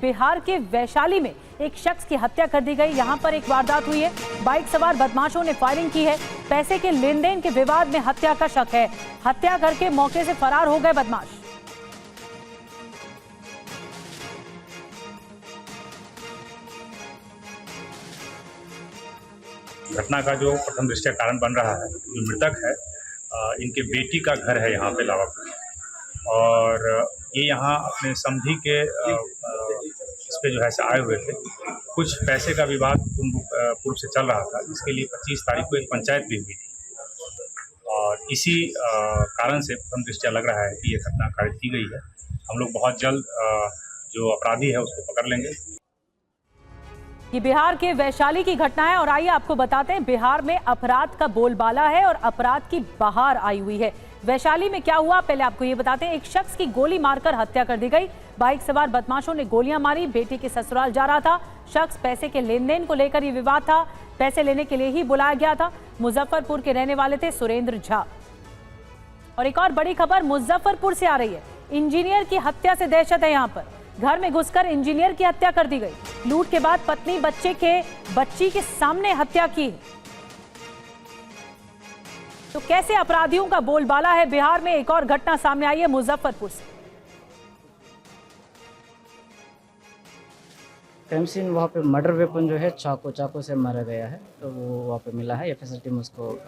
बिहार के वैशाली में एक शख्स की हत्या कर दी गई। यहां पर एक वारदात हुई है। बाइक सवार बदमाशों ने फायरिंग की है। पैसे के लेन देन के विवाद में हत्या का शक है। हत्या करके मौके से फरार हो गए बदमाश। घटना का जो प्रथम दृष्टया कारण बन रहा है, जो मृतक है इनके बेटी का घर है यहाँ पे लावापुर, और ये यहाँ अपने समधी के इस पे जो है से आए हुए थे। कुछ पैसे का विवाद पूर्व से चल रहा था, जिसके लिए 25 तारीख को एक पंचायत भी हुई थी, और इसी कारण से प्रथम दृष्टया लग रहा है कि ये घटना कारित की गई है। हम लोग बहुत जल्द जो अपराधी है उसको पकड़ लेंगे। ये बिहार के वैशाली की घटना है और आइए आपको बताते हैं बिहार में अपराध का बोलबाला है और अपराध की बहार आई हुई है। वैशाली में क्या हुआ पहले आपको ये बताते हैं। एक शख्स की गोली मारकर हत्या कर दी गई। बाइक सवार बदमाशों ने गोलियां मारी। बेटी के ससुराल जा रहा था शख्स। पैसे के लेन देन को लेकर ये विवाद था। पैसे लेने के लिए ही बुलाया गया था। मुजफ्फरपुर के रहने वाले थे सुरेंद्र झा। और एक और बड़ी खबर मुजफ्फरपुर से आ रही है। इंजीनियर की हत्या से दहशत है। यहाँ पर घर में घुसकर इंजीनियर की हत्या कर दी गई। लूट के बाद पत्नी बच्ची के सामने हत्या की। तो कैसे अपराधियों का बोलबाला है बिहार में। एक और घटना सामने आई है मुजफ्फरपुर से। क्राइम सीन वहाँ पे मर्डर वेपन जो है चाकू से मारा गया है, तो वो वहाँ पे मिला है। एफएसएल टीम उसको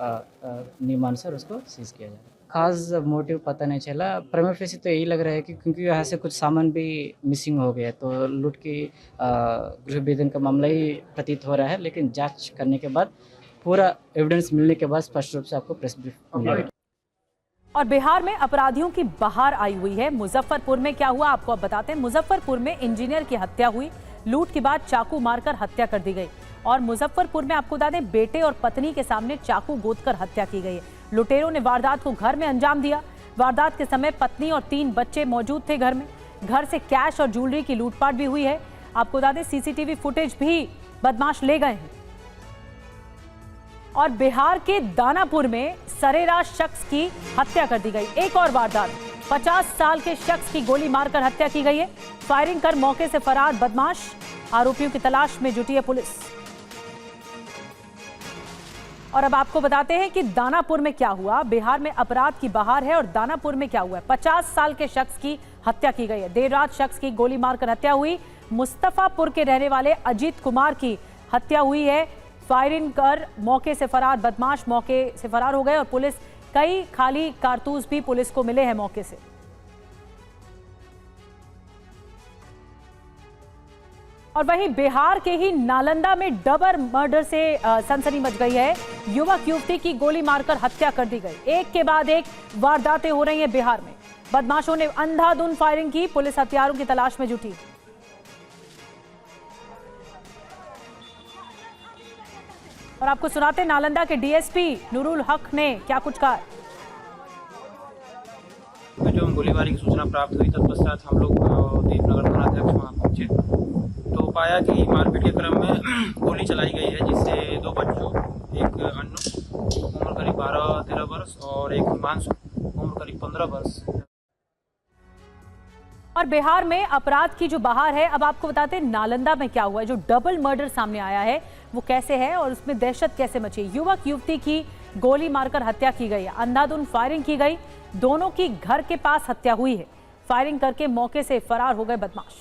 नियमानुसार उसको सीज किया जाए। खास मोटिव पता नहीं चला। प्राइमरी फेसी तो यही लग रहा है कि क्योंकि यहाँ से कुछ सामान भी मिसिंग हो गया, तो लूट की गृह भेदन का मामला ही प्रतीत हो रहा है। लेकिन जांच करने के बाद पूरा एविडेंस मिलने के बाद स्पष्ट रूप से आपको प्रेस ब्रीफ मिलेगा। और बिहार में अपराधियों की बहार आई हुई है। मुजफ्फरपुर में क्या हुआ आपको अब बताते हैं। मुजफ्फरपुर में इंजीनियर की हत्या हुई। लूट के बाद चाकू मारकर हत्या कर दी गई। और मुजफ्फरपुर में आपको बता दें बेटे और पत्नी के सामने चाकू गोदकर हत्या की गई है। लुटेरों ने वारदात को घर में अंजाम दिया। वारदात के समय पत्नी और 3 बच्चे मौजूद थे घर में। घर से कैश और ज्वेलरी की लूटपाट भी हुई है। आपको बता दें सीसीटीवी फुटेज भी बदमाश ले गए हैं। और बिहार के दानापुर में सरेराश शख्स की हत्या कर दी गई। एक और वारदात 50 साल के शख्स की गोली मारकर हत्या की गई है। फायरिंग कर मौके से फरार बदमाश। आरोपियों की तलाश में जुटी है पुलिस। और अब आपको बताते हैं कि दानापुर में क्या हुआ। बिहार में अपराध की बहार है और दानापुर में क्या हुआ है। 50 साल के शख्स की हत्या की गई है। देर रात शख्स की गोली मारकर हत्या हुई। मुस्तफापुर के रहने वाले अजीत कुमार की हत्या हुई है। फायरिंग कर मौके से फरार बदमाश मौके से फरार हो गए और पुलिस कई खाली कारतूस भी पुलिस को मिले हैं मौके से। और वहीं बिहार के ही नालंदा में डबल मर्डर से सनसनी मच गई है। युवक युवती की गोली मारकर हत्या कर दी गई। एक के बाद एक वारदातें हो रही हैं बिहार में। बदमाशों ने अंधाधुंध फायरिंग की। पुलिस हथियारों की तलाश में जुटी। और आपको सुनाते नालंदा के डीएसपी नूरुल हक ने क्या कुछ कहा। जो गोलीबारी की सूचना प्राप्त हुई तत्पश्चात हम लोग दीपनगर थानाध्यक्ष वहाँ पहुंचे तो पाया कि मारपीट के क्रम में गोली चलाई गई है, जिससे 2 बच्चों, एक अन्नू उम्र करीब 12-13 वर्ष और एक हिमांशु उम्र करीब 15 वर्ष। और बिहार में अपराध की जो बहार है, अब आपको बताते हैं नालंदा में क्या हुआ है। जो डबल मर्डर सामने आया है वो कैसे है और उसमें दहशत कैसे मची। युवक युवती की गोली मारकर हत्या की गई है। अंधाधुंध फायरिंग की गई। दोनों की घर के पास हत्या हुई है। फायरिंग करके मौके से फरार हो गए बदमाश।